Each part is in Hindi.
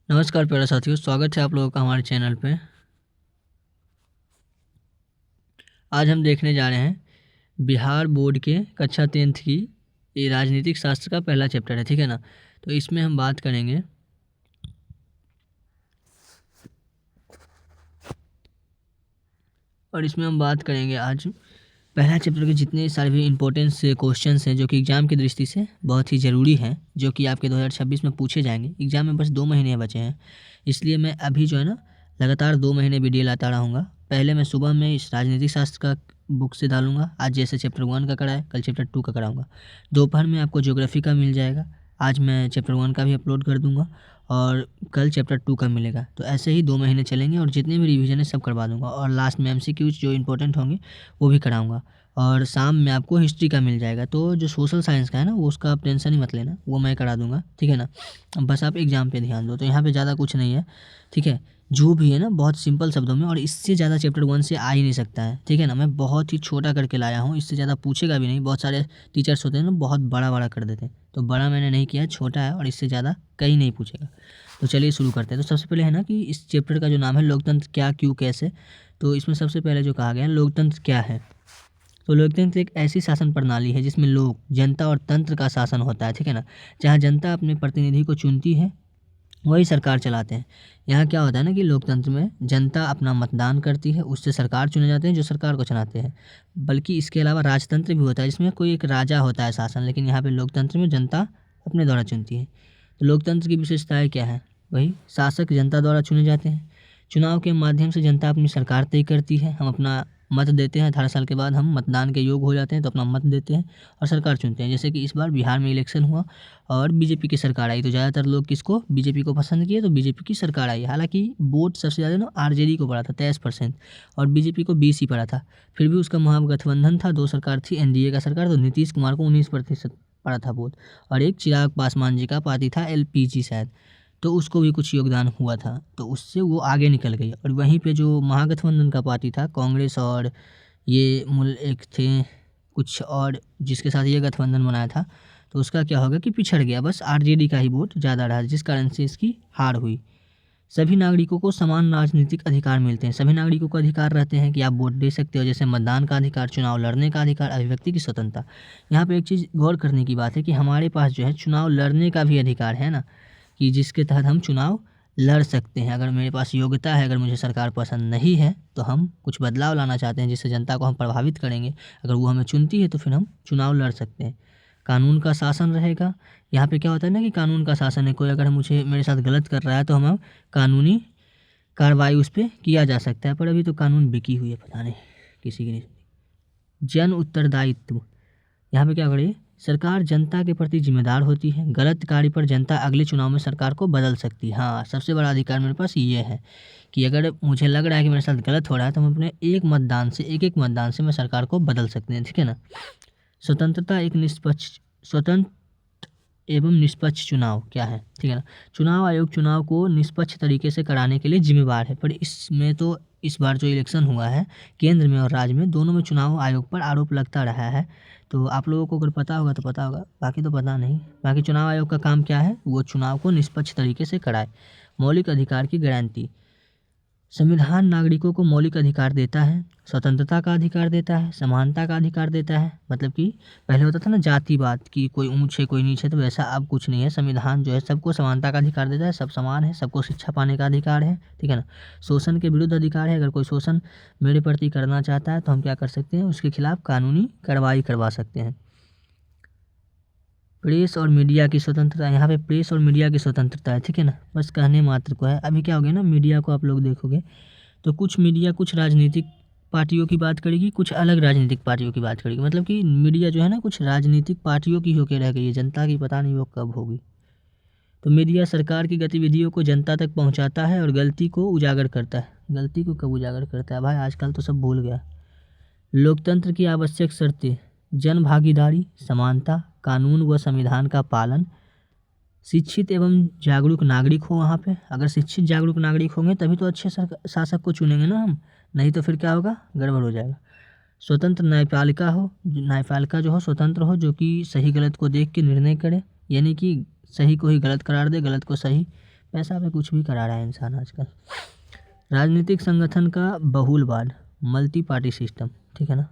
नमस्कार प्यारे साथियों, स्वागत है आप लोगों का हमारे चैनल पे। आज हम देखने जा रहे हैं बिहार बोर्ड के कक्षा 10th की ये राजनीतिक शास्त्र का पहला चैप्टर है, ठीक है ना। तो इसमें हम बात करेंगे आज पहला चैप्टर के जितने सारे भी इम्पोर्टेंस क्वेश्चंस हैं जो कि एग्ज़ाम की दृष्टि से बहुत ही ज़रूरी हैं, जो कि आपके 2026 में पूछे जाएंगे। एग्ज़ाम में बस 2 महीने बचे हैं, इसलिए मैं अभी जो है ना लगातार 2 महीने वीडियो लाता रहूँगा। पहले मैं सुबह में इस राजनीतिक शास्त्र का बुक से डालूंगा, आज जैसे चैप्टर 1 का कराए कल चैप्टर 2 का कराऊंगा। दोपहर में आपको ज्योग्राफी का मिल जाएगा, आज मैं चैप्टर 1 का भी अपलोड कर दूंगा और कल चैप्टर 2 का मिलेगा। तो ऐसे ही 2 महीने चलेंगे और जितने भी रिवीजन है सब करवा दूंगा और लास्ट में MCQs जो इंपॉर्टेंट होंगे वो भी कराऊंगा। और शाम में आपको हिस्ट्री का मिल जाएगा। तो जो सोशल साइंस का है ना वो उसका आप टेंशन ही मत लेना, वो मैं करा दूंगा, ठीक है ना। बस आप एग्ज़ाम पे ध्यान दो। तो यहाँ पे ज़्यादा कुछ नहीं है, ठीक है। जो भी है ना बहुत सिंपल शब्दों में, और इससे ज़्यादा चैप्टर 1 से आ ही नहीं सकता है, ठीक है ना। मैं बहुत ही छोटा करके लाया हूँ, इससे ज़्यादा पूछेगा भी नहीं। बहुत सारे टीचर्स होते हैं ना बहुत बड़ा बड़ा कर देते हैं, तो बड़ा मैंने नहीं किया, छोटा है और इससे ज़्यादा कहीं नहीं पूछेगा। तो चलिए शुरू करते हैं। तो सबसे पहले है ना कि इस चैप्टर का जो नाम है लोकतंत्र क्या क्यों कैसे, तो इसमें सबसे पहले जो कहा गया है लोकतंत्र क्या है। तो लोकतंत्र एक ऐसी शासन प्रणाली है जिसमें लोग, जनता और तंत्र का शासन होता है, ठीक है ना। जहाँ जनता अपने प्रतिनिधि को चुनती है, वही सरकार चलाते हैं। यहाँ क्या होता है ना कि लोकतंत्र में जनता अपना मतदान करती है, उससे सरकार चुने जाते हैं जो सरकार को चलाते हैं। बल्कि इसके अलावा राजतंत्र भी होता है जिसमें कोई एक राजा होता है शासन, लेकिन यहाँ पे लोकतंत्र में जनता अपने द्वारा चुनती है। तो लोकतंत्र की विशेषताएं क्या है, वही शासक जनता द्वारा चुने जाते हैं। चुनाव के माध्यम से जनता अपनी सरकार तय करती है। हम अपना मत देते हैं, 18 साल के बाद हम मतदान के योग्य हो जाते हैं तो अपना मत देते हैं और सरकार चुनते हैं। जैसे कि इस बार बिहार में इलेक्शन हुआ और बीजेपी की सरकार आई, तो ज़्यादातर लोग किसको, बीजेपी को पसंद किए, तो बीजेपी की सरकार आई। हालांकि वोट सबसे ज़्यादा ना आरजेडी को पड़ा था 23% और बीजेपी को 20 ही पड़ा था। फिर भी उसका महागठबंधन था, 2 सरकार थी, एनडीए का सरकार, तो नीतीश कुमार को 19% पड़ा था वोट। और एक चिराग पासवान जी का पार्टी था LPG शायद, तो उसको भी कुछ योगदान हुआ था, तो उससे वो आगे निकल गई। और वहीं पे जो महागठबंधन का पार्टी था, कांग्रेस और ये मूल एक थे कुछ और जिसके साथ ये गठबंधन बनाया था, तो उसका क्या होगा कि पिछड़ गया। बस आरजेडी का ही वोट ज़्यादा रहा, जिस कारण से इसकी हार हुई। सभी नागरिकों को समान राजनीतिक अधिकार मिलते हैं। सभी नागरिकों को अधिकार रहते हैं कि आप वोट दे सकते हो, जैसे मतदान का अधिकार, चुनाव लड़ने का अधिकार, अभिव्यक्ति की स्वतंत्रता। यहाँ पे एक चीज़ गौर करने की बात है कि हमारे पास जो है चुनाव लड़ने का भी अधिकार है ना, कि जिसके तहत हम चुनाव लड़ सकते हैं। अगर मेरे पास योग्यता है, अगर मुझे सरकार पसंद नहीं है, तो हम कुछ बदलाव लाना चाहते हैं जिससे जनता को हम प्रभावित करेंगे, अगर वो हमें चुनती है तो फिर हम चुनाव लड़ सकते हैं। कानून का शासन रहेगा। यहाँ पे क्या होता है ना कि कानून का शासन है, कोई अगर मुझे मेरे साथ गलत कर रहा है तो हम कानूनी कार्रवाई उस पर किया जा सकता है। पर अभी तो कानून बिकी हुई है, पता नहीं किसी की नहीं। जन उत्तरदायित्व, यहाँ पे क्या करें, सरकार जनता के प्रति जिम्मेदार होती है। गलत कार्य पर जनता अगले चुनाव में सरकार को बदल सकती है। हाँ, सबसे बड़ा अधिकार मेरे पास ये है कि अगर मुझे लग रहा है कि मेरे साथ गलत हो रहा है तो हम अपने एक मतदान से मैं सरकार को बदल सकते हैं, ठीक है ना। स्वतंत्रता, एक स्वतंत्र एवं निष्पक्ष चुनाव क्या है, ठीक है ना। चुनाव आयोग चुनाव को निष्पक्ष तरीके से कराने के लिए जिम्मेवार है। पर इसमें तो इस बार जो इलेक्शन हुआ है केंद्र में और राज्य में, दोनों में चुनाव आयोग पर आरोप लगता रहा है। तो आप लोगों को अगर पता होगा तो पता होगा, बाकी तो पता नहीं। बाकी चुनाव आयोग का काम क्या है, वो चुनाव को निष्पक्ष तरीके से कराए। मौलिक अधिकार की गारंटी, संविधान नागरिकों को मौलिक अधिकार देता है, स्वतंत्रता का अधिकार देता है, समानता का अधिकार देता है। मतलब कि पहले होता था ना जातिवाद की, कोई ऊंच है कोई नीच है, तो वैसा अब कुछ नहीं है। संविधान जो है सबको समानता का अधिकार देता है, सब समान है, सबको शिक्षा पाने का अधिकार है, ठीक है ना। शोषण के विरुद्ध अधिकार है, अगर कोई शोषण मेरे प्रति करना चाहता है तो हम क्या कर सकते हैं, उसके खिलाफ कानूनी कार्रवाई करवा सकते हैं। प्रेस और मीडिया की स्वतंत्रता, यहाँ पे प्रेस और मीडिया की स्वतंत्रता है, ठीक है ना, बस कहने मात्र को है। अभी क्या हो गया ना, मीडिया को आप लोग देखोगे तो कुछ मीडिया कुछ राजनीतिक पार्टियों की बात करेगी, कुछ अलग राजनीतिक पार्टियों की बात करेगी। मतलब कि मीडिया जो है ना कुछ राजनीतिक पार्टियों की होकर रह गई है, जनता की पता नहीं वो कब होगी। तो मीडिया सरकार की गतिविधियों को जनता तक पहुंचाता है और गलती को उजागर करता है। गलती को कब उजागर करता है भाई, आजकल तो सब भूल गया। लोकतंत्र की आवश्यक शर्तें, जन भागीदारी, समानता, कानून व संविधान का पालन, शिक्षित एवं जागरूक नागरिक हो। वहाँ पे अगर शिक्षित जागरूक नागरिक होंगे तभी तो अच्छे शासक को चुनेंगे ना हम, नहीं तो फिर क्या होगा, गड़बड़ हो जाएगा। स्वतंत्र न्यायपालिका हो, न्यायपालिका जो हो स्वतंत्र हो, जो कि सही गलत को देख के निर्णय करे, यानी कि सही को ही गलत करार दे, गलत को सही पैसा पे कुछ भी करा रहा है इंसान आजकल। राजनीतिक संगठन का बहुलवाद, मल्टी पार्टी सिस्टम, ठीक है ना।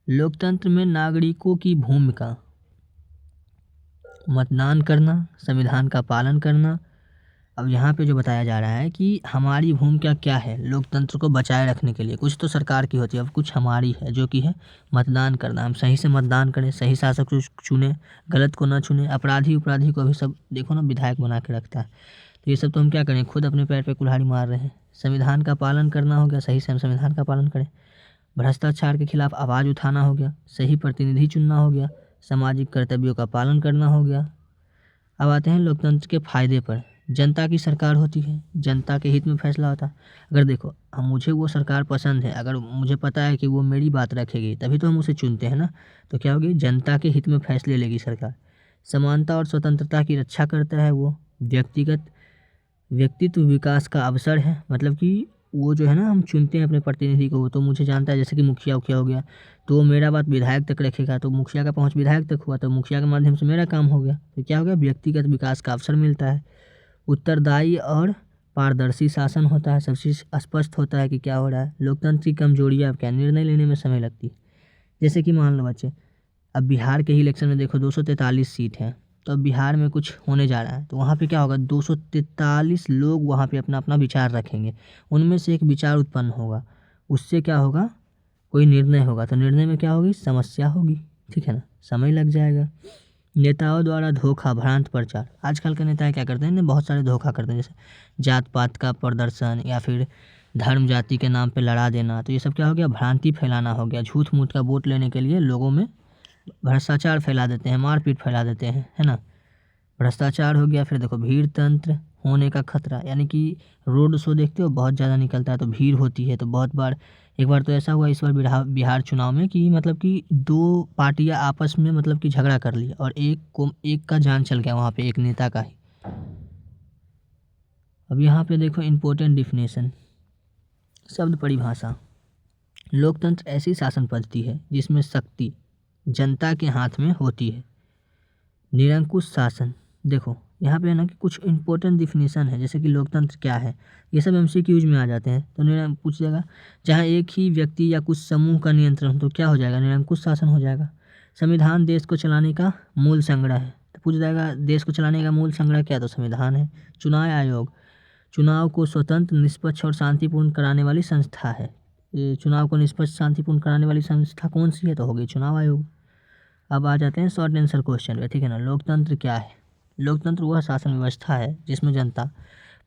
लोकतंत्र में नागरिकों की भूमिका, मतदान करना, संविधान का पालन करना। अब यहाँ पे जो बताया जा रहा है कि हमारी भूमिका क्या है लोकतंत्र को बचाए रखने के लिए, कुछ तो सरकार की होती है, अब कुछ हमारी है, जो कि है मतदान करना। हम सही से मतदान करें, सही शासक को चुने, गलत को ना चुने। अपराधी को अभी सब देखो ना विधायक बना के रखता है। तो ये सब तो हम क्या करें, खुद अपने पैर पे कुल्हाड़ी मार रहे हैं। संविधान का पालन करना हो गया, सही से हम संविधान का पालन करें। भ्रष्टाचार के खिलाफ आवाज़ उठाना हो गया, सही प्रतिनिधि चुनना हो गया, सामाजिक कर्तव्यों का पालन करना हो गया। अब आते हैं लोकतंत्र के फायदे पर। जनता की सरकार होती है, जनता के हित में फैसला होता है। अगर देखो मुझे वो सरकार पसंद है, अगर मुझे पता है कि वो मेरी बात रखेगी, तभी तो हम उसे चुनते हैं ना। तो क्या होगी, जनता के हित में फैसले लेगी सरकार। समानता और स्वतंत्रता की रक्षा करता है वो। व्यक्तित्व विकास का अवसर है, मतलब कि वो जो है ना, हम चुनते हैं अपने प्रतिनिधि को, वो तो मुझे जानता है। जैसे कि मुखिया हो गया, तो मेरा बात विधायक तक रखेगा, तो मुखिया का पहुंच विधायक तक हुआ, तो मुखिया के माध्यम से मेरा काम हो गया। तो क्या हो गया, व्यक्तिगत विकास का अवसर मिलता है। उत्तरदायी और पारदर्शी शासन होता है, सब चीज़ स्पष्ट होता है कि क्या हो रहा है। लोकतंत्र की कमजोरियाँ क्या, निर्णय लेने में समय लगती है। जैसे कि मान लो बच्चे, अब बिहार के ही इलेक्शन में देखो 243 सीट है, तो अब बिहार में कुछ होने जा रहा है, तो वहाँ पे क्या होगा, 243 लोग वहाँ पे अपना अपना विचार रखेंगे, उनमें से एक विचार उत्पन्न होगा, उससे क्या होगा, कोई निर्णय होगा। तो निर्णय में क्या होगी, समस्या होगी, ठीक है ना, समय लग जाएगा। नेताओं द्वारा धोखा, भ्रांत प्रचार। आजकल के नेता क्या करते हैं ना, बहुत सारे धोखा करते हैं, जैसे जात पात का प्रदर्शन या फिर धर्म जाति के नाम पे लड़ा देना। तो ये सब क्या हो गया, भ्रांति फैलाना हो गया। झूठ मूठ का वोट लेने के लिए लोगों में भ्रष्टाचार फैला देते हैं, मारपीट फैला देते हैं, है ना। भ्रष्टाचार हो गया। फिर देखो भीड़ तंत्र होने का खतरा, यानी कि रोड शो देखते हो बहुत ज़्यादा निकलता है, तो भीड़ होती है। तो बहुत बार, एक बार तो ऐसा हुआ इस बार बिहार चुनाव में कि मतलब कि दो पार्टियां आपस में मतलब कि झगड़ा कर ली और एक का जान चल गया वहाँ पे, एक नेता का ही। अब यहाँ पे देखो इम्पोर्टेंट डिफिनेशन, शब्द परिभाषा। लोकतंत्र ऐसी शासन पद्धति है जिसमें शक्ति जनता के हाथ में होती है। निरंकुश शासन, देखो यहाँ पे है ना कि कुछ इंपॉर्टेंट डिफिनेशन है, जैसे कि लोकतंत्र क्या है, ये सब एमसीक्यूज में आ जाते हैं। तो पूछ जाएगा, जहाँ एक ही व्यक्ति या कुछ समूह का नियंत्रण हो, तो क्या हो जाएगा, निरंकुश शासन हो जाएगा। संविधान देश को चलाने का मूल संग्रह है, तो पूछ जाएगा देश को चलाने का मूल संग्रह क्या, तो संविधान है। चुनाव आयोग, चुनाव को स्वतंत्र, निष्पक्ष और शांतिपूर्ण कराने वाली संस्था है। चुनाव को निष्पक्ष शांतिपूर्ण कराने वाली संस्था कौन सी है, तो होगी चुनाव आयोग। अब आ जाते हैं शॉर्ट आंसर क्वेश्चन पे, ठीक है ना। लोकतंत्र क्या है, लोकतंत्र वह शासन व्यवस्था है जिसमें जनता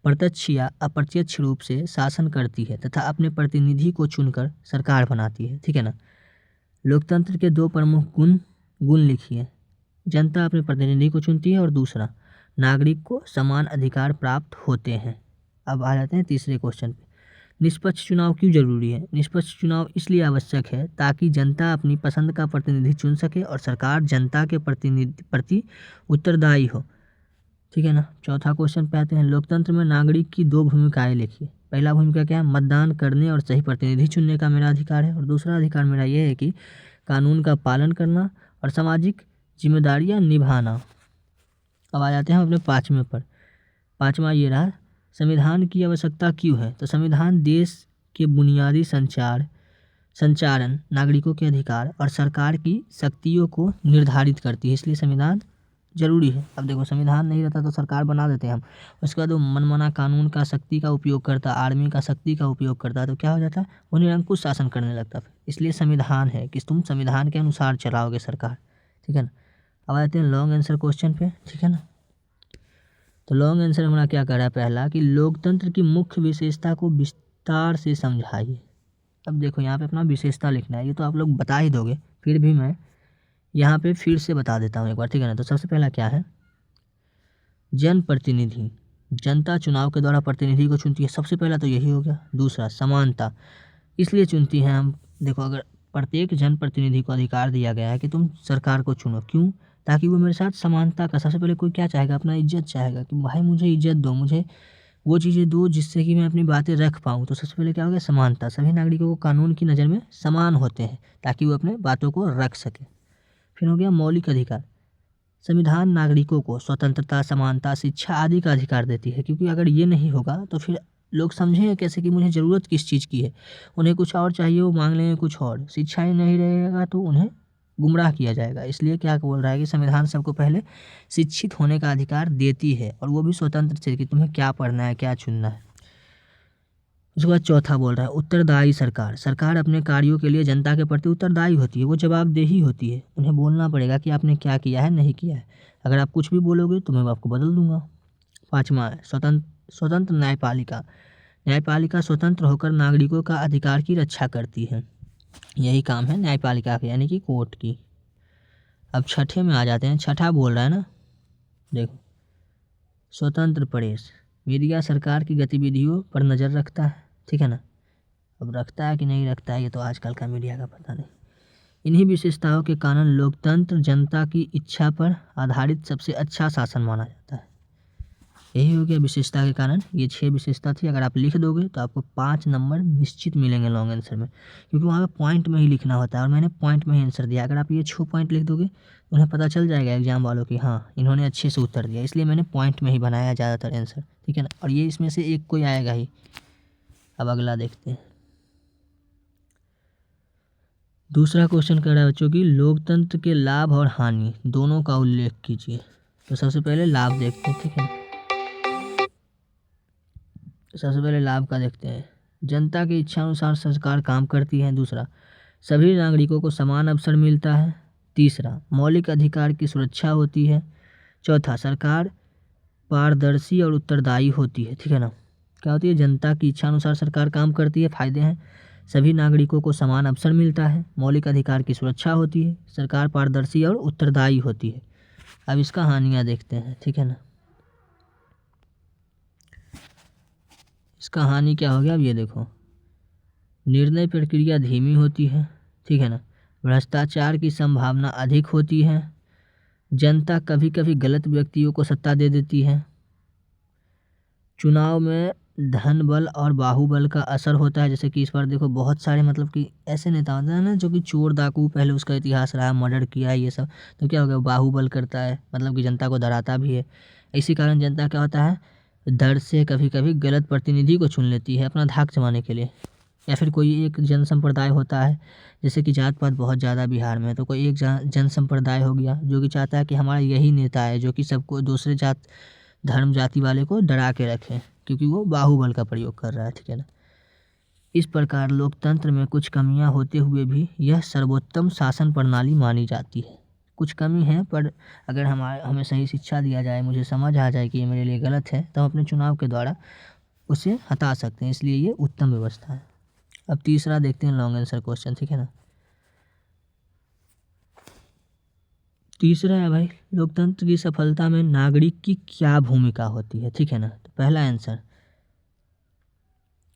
प्रत्यक्ष या अप्रत्यक्ष रूप से शासन करती है तथा अपने प्रतिनिधि को चुनकर सरकार बनाती है, ठीक है ना। लोकतंत्र के दो प्रमुख गुण लिखिए। जनता अपने प्रतिनिधि को चुनती है और दूसरा, नागरिक को समान अधिकार प्राप्त होते हैं। अब आ जाते हैं तीसरे क्वेश्चन पे, निष्पक्ष चुनाव क्यों जरूरी है। निष्पक्ष चुनाव इसलिए आवश्यक है ताकि जनता अपनी पसंद का प्रतिनिधि चुन सके और सरकार जनता के प्रति उत्तरदायी हो, ठीक है ना। चौथा क्वेश्चन पे आते हैं, लोकतंत्र में नागरिक की दो भूमिकाएं लिखिए। पहला भूमिका क्या है, मतदान करने और सही प्रतिनिधि चुनने का मेरा अधिकार है, और दूसरा अधिकार मेरा यह है कि कानून का पालन करना और सामाजिक जिम्मेदारियां निभाना। अब आ जाते हैं अपने पाँचवें पर। पाँचवा ये रहा, संविधान की आवश्यकता क्यों है। तो संविधान देश के बुनियादी संचालन, नागरिकों के अधिकार और सरकार की शक्तियों को निर्धारित करती है, इसलिए संविधान जरूरी है। अब देखो संविधान नहीं रहता तो सरकार बना देते हैं हम, उसके बाद वो मनमाना कानून का शक्ति का उपयोग करता, आर्मी का शक्ति का उपयोग करता, तो क्या हो जाता है, वो निरंकुश शासन करने लगता। फिर इसलिए संविधान है कि तुम संविधान के अनुसार चलाओगे सरकार, ठीक है ना। अब आते हैं लॉन्ग आंसर क्वेश्चन पे, ठीक है ना। तो लॉन्ग आंसर हमारा क्या कर रहा है, पहला कि लोकतंत्र की मुख्य विशेषता को विस्तार से समझाइए। अब देखो यहाँ पे अपना विशेषता लिखना है, ये तो आप लोग बता ही दोगे, फिर भी मैं यहाँ पे फिर से बता देता हूँ एक बार, ठीक है ना। तो सबसे पहला क्या है, जनप्रतिनिधि, जनता चुनाव के द्वारा प्रतिनिधि को चुनती है, सबसे पहला तो यही हो गया। दूसरा, समानता, इसलिए चुनती है हम, देखो अगर प्रत्येक जनप्रतिनिधि को अधिकार दिया गया है कि तुम सरकार को चुनो, क्यों, ताकि वो मेरे साथ समानता का, सबसे पहले कोई क्या चाहेगा, अपना इज्जत चाहेगा कि भाई मुझे इज्जत दो, मुझे वो चीज़ें दो जिससे कि मैं अपनी बातें रख पाऊँ। तो सबसे पहले क्या हो गया, समानता, सभी नागरिकों को कानून की नज़र में समान होते हैं ताकि वो अपने बातों को रख सके। फिर हो गया मौलिक अधिकार, संविधान नागरिकों को स्वतंत्रता, समानता, शिक्षा आदि का अधिकार देती है, क्योंकि अगर ये नहीं होगा तो फिर लोग समझेंगे कैसे कि मुझे ज़रूरत किस चीज़ की है। उन्हें कुछ और चाहिए, वो मांग लेंगे कुछ और। शिक्षा ही नहीं रहेगा तो उन्हें गुमराह किया जाएगा। इसलिए क्या बोल रहा है कि संविधान सबको पहले शिक्षित होने का अधिकार देती है, और वो भी स्वतंत्र से कि तुम्हें क्या पढ़ना है, क्या चुनना है। उसके बाद चौथा बोल रहा है उत्तरदायी सरकार। सरकार अपने कार्यों के लिए जनता के प्रति उत्तरदायी होती है, वो जवाबदेही होती है। उन्हें बोलना पड़ेगा कि आपने क्या किया है, नहीं किया है। अगर आप कुछ भी बोलोगे तो मैं आपको बदल दूंगा। पाँचवा है स्वतंत्र न्यायपालिका। न्यायपालिका स्वतंत्र होकर नागरिकों का अधिकार की रक्षा करती है। यही काम है न्यायपालिका का, यानी कि कोर्ट की। अब छठे में आ जाते हैं। छठा बोल रहा है ना, देखो, स्वतंत्र प्रेस। मीडिया सरकार की गतिविधियों पर नज़र रखता है, ठीक है ना। अब रखता है कि नहीं रखता है ये तो आजकल का मीडिया का पता नहीं। इन्हीं विशेषताओं के कारण लोकतंत्र जनता की इच्छा पर आधारित सबसे अच्छा शासन माना जाता है। यही हो गया विशेषता के कारण। ये 6 विशेषता थी। अगर आप लिख दोगे तो आपको 5 नंबर निश्चित मिलेंगे लॉन्ग आंसर में, क्योंकि वहाँ पे पॉइंट में ही लिखना होता है और मैंने पॉइंट में ही आंसर दिया। अगर आप ये 6 पॉइंट लिख दोगे तो उन्हें पता चल जाएगा एग्जाम वालों की, हाँ इन्होंने अच्छे से उत्तर दिया, इसलिए मैंने पॉइंट में ही बनाया ज़्यादातर आंसर, ठीक है ना। और ये इसमें से एक कोई आएगा ही। अब अगला देखते हैं। दूसरा क्वेश्चन कह रहा है बच्चों की लोकतंत्र के लाभ और हानि दोनों का उल्लेख कीजिए। तो सबसे पहले लाभ देखते हैं, ठीक है। सबसे पहले लाभ का देखते हैं। जनता की इच्छा अनुसार सरकार काम करती है। दूसरा, सभी नागरिकों को समान अवसर मिलता है। तीसरा, मौलिक अधिकार की सुरक्षा होती है। चौथा, सरकार पारदर्शी और उत्तरदायी होती है, ठीक है ना। क्या होती है? जनता की इच्छा अनुसार सरकार काम करती है, फायदे हैं। सभी नागरिकों को समान अवसर मिलता है, मौलिक अधिकार की सुरक्षा होती है, सरकार पारदर्शी और उत्तरदायी होती है। अब इसका हानियाँ देखते हैं, ठीक है ना। इसका हानि क्या हो गया? अब ये देखो, निर्णय प्रक्रिया धीमी होती है, ठीक है ना। भ्रष्टाचार की संभावना अधिक होती है। जनता कभी कभी गलत व्यक्तियों को सत्ता दे देती है। चुनाव में धन बल और बाहुबल का असर होता है। जैसे कि इस बार देखो बहुत सारे मतलब कि ऐसे नेता होते हैं ना जो कि चोर डाकू, पहले उसका इतिहास रहा, मर्डर किया है, ये सब। तो क्या हो गया? बाहुबल करता है, मतलब कि जनता को डराता भी है। इसी कारण जनता क्या होता है, डर से कभी कभी गलत प्रतिनिधि को चुन लेती है अपना धाक जमाने के लिए। या फिर कोई एक जन संप्रदाय होता है, जैसे कि जात पात बहुत ज़्यादा बिहार में, तो कोई एक जन संप्रदाय हो गया जो कि चाहता है कि हमारा यही नेता है जो कि सबको, दूसरे जात धर्म जाति वाले को डरा के रखें, क्योंकि वो बाहुबल का प्रयोग कर रहा है, ठीक है ना। इस प्रकार लोकतंत्र में कुछ कमियां होते हुए भी यह सर्वोत्तम शासन प्रणाली मानी जाती है। कुछ कमी है, पर अगर हमें सही शिक्षा दिया जाए, मुझे समझ आ जाए कि ये मेरे लिए गलत है, तो हम अपने चुनाव के द्वारा उसे हटा सकते हैं, इसलिए ये उत्तम व्यवस्था है। अब तीसरा देखते हैं लॉन्ग आंसर क्वेश्चन, ठीक है ना। तीसरा है भाई, लोकतंत्र की सफलता में नागरिक की क्या भूमिका होती है, ठीक है ना। तो पहला आंसर,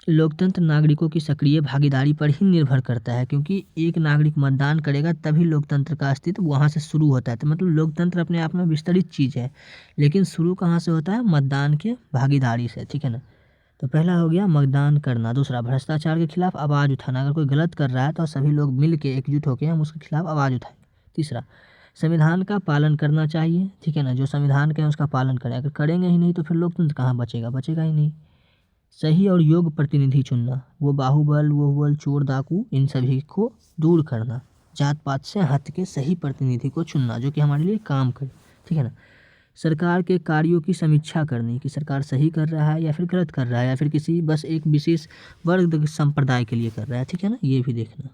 लोकतंत्र नागरिकों की सक्रिय भागीदारी पर ही निर्भर करता है, क्योंकि एक नागरिक मतदान करेगा तभी लोकतंत्र का अस्तित्व वहाँ से शुरू होता है। तो मतलब लोकतंत्र अपने आप में विस्तरित चीज़ है, लेकिन शुरू कहाँ से होता है? मतदान के भागीदारी से, ठीक है ना। तो पहला हो गया मतदान करना। दूसरा, भ्रष्टाचार के खिलाफ आवाज़ उठाना। अगर कोई गलत कर रहा है तो सभी लोग मिल के एकजुट होकर हम उसके खिलाफ आवाज़ उठाएंगे। तीसरा, संविधान का पालन करना चाहिए, ठीक है ना। जो संविधान के हैं उसका पालन करें। अगर करेंगे ही नहीं तो फिर लोकतंत्र कहाँ बचेगा? बचेगा ही नहीं। सही और योग्य प्रतिनिधि चुनना, वो बाहुबल चोर डाकू इन सभी को दूर करना, जात पात से हट के सही प्रतिनिधि को चुनना जो कि हमारे लिए काम करे, ठीक है ना। सरकार के कार्यों की समीक्षा करनी कि सरकार सही कर रहा है या फिर गलत कर रहा है, या फिर किसी बस एक विशेष वर्ग संप्रदाय के लिए कर रहा है, ठीक है ना, ये भी देखना।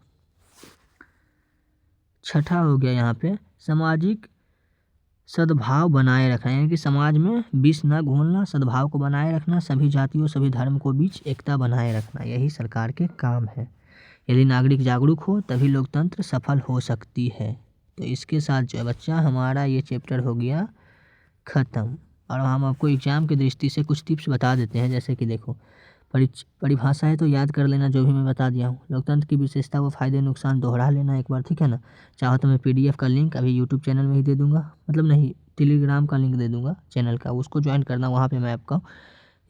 छठा हो गया यहाँ पे सामाजिक सद्भाव बनाए रखना, यानी कि समाज में विष न घोलना, सद्भाव को बनाए रखना, सभी जातियों सभी धर्म को बीच एकता बनाए रखना, यही सरकार के काम है। यदि नागरिक जागरूक हो तभी लोकतंत्र सफल हो सकती है। तो इसके साथ जो है बच्चा, हमारा ये चैप्टर हो गया ख़त्म। और हम आपको एग्ज़ाम की दृष्टि से कुछ टिप्स बता देते हैं। जैसे कि देखो, परिभाषाएं तो याद कर लेना जो भी मैं बता दिया हूँ। लोकतंत्र की विशेषता व फायदे नुकसान दोहरा लेना एक बार, ठीक है ना। चाहो तो मैं PDF का लिंक अभी यूट्यूब चैनल में ही दे दूँगा, मतलब नहीं, टेलीग्राम का लिंक दे दूँगा चैनल का, उसको ज्वाइन करना। वहाँ पे मैं आपका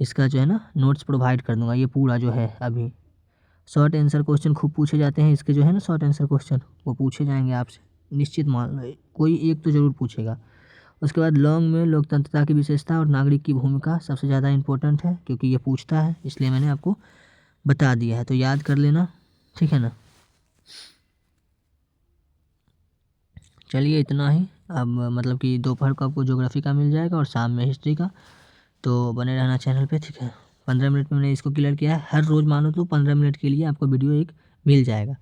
इसका जो है ना नोट्स प्रोवाइड कर दूँगा। ये पूरा जो है अभी शॉर्ट आंसर क्वेश्चन खूब पूछे जाते हैं इसके, जो है ना शॉर्ट आंसर क्वेश्चन वो पूछे जाएंगे आपसे, निश्चित मान लो कोई एक तो ज़रूर पूछेगा। उसके बाद लॉन्ग में लोकतंत्रता की विशेषता और नागरिक की भूमिका सबसे ज़्यादा इम्पोर्टेंट है, क्योंकि ये पूछता है, इसलिए मैंने आपको बता दिया है, तो याद कर लेना, ठीक है ना। चलिए इतना ही। अब मतलब कि दोपहर को आपको ज्योग्राफी का मिल जाएगा और शाम में हिस्ट्री का, तो बने रहना चैनल पे, ठीक है। 15 मिनट में मैंने इसको क्लियर किया है। हर रोज़ मानो तो 15 मिनट के लिए आपको वीडियो एक मिल जाएगा,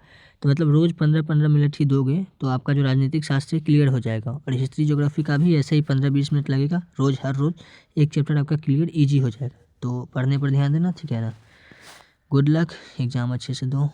तो मतलब रोज़ 15-15 मिनट ही दोगे तो आपका जो राजनीतिक शास्त्र क्लियर हो जाएगा। और हिस्ट्री ज्योग्राफी का भी ऐसे ही 15-20 मिनट लगेगा रोज़, हर रोज़ एक चैप्टर आपका क्लियर ईजी हो जाएगा। तो पढ़ने पर ध्यान देना, ठीक है ना। गुड लक, एग्ज़ाम अच्छे से दो।